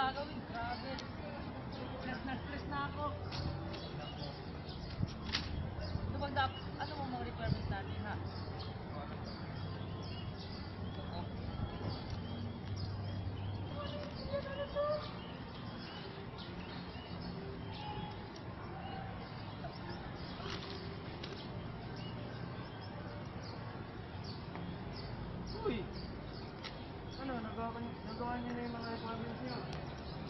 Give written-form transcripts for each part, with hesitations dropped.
gagawin. Grabe. Stress na ako. Ano mo mga requirements natin, ha? Uy! Ano, nagawa niyo na yung mga requirements niyo?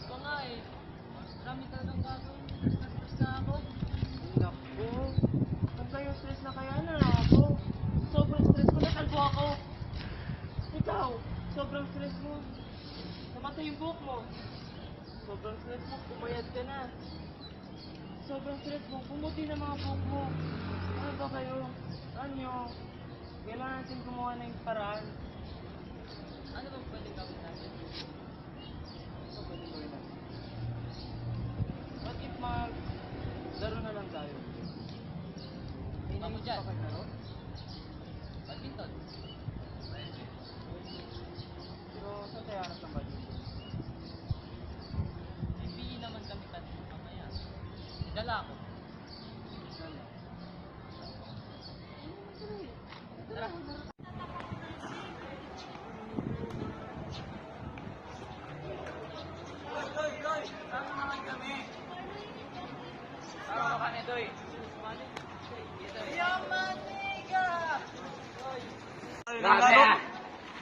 Ito nga eh. Marami talagang gagawin. Stress na ako. Naku! Pag kayo stress na kaya na ako. Sobrang stress ko, natalbo ako. Ikaw, sobrang stress mo. Namatay yung buhok mo. Sobrang stress mo, pumayat ka na. Sobrang stress mo, pumuti na mga buhok mo. Ano ba kayo? Ano? Kailangan natin gumawa ng paraan. Ano bang pwede gawin natin? Ano pwede gawin natin? What if laro na lang tayo? Ako dyan. Papaglaro? Badminton. Pero saan tayo hanap ng badminton? PPE naman kami mamaya. Dala ako. Saan? Tara. Doy! Saan naman kami? Saan ka ni Doy? Yamaniga! Grabe ah!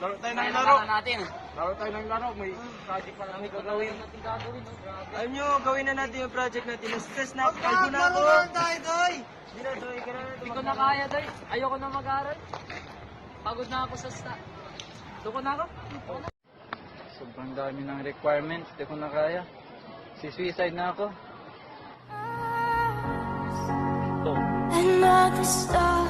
Laro tayo ng Kaya laro! na natin. Laro tayo ng laro! May project pa namin gagawin. Natin gagawin, no? Grabe. Alam nyo, gawin na natin yung project natin. Na-stress na. Kalbo na ako! Tayo, Doy! Hindi na, Doy. Hindi ko na kaya, Doy. Ayoko na mag-aral. Pagod na ako sa Doon ko na ako. Sobrang dami ng requirements, di ko na kaya. Si-suicide na ako. Another star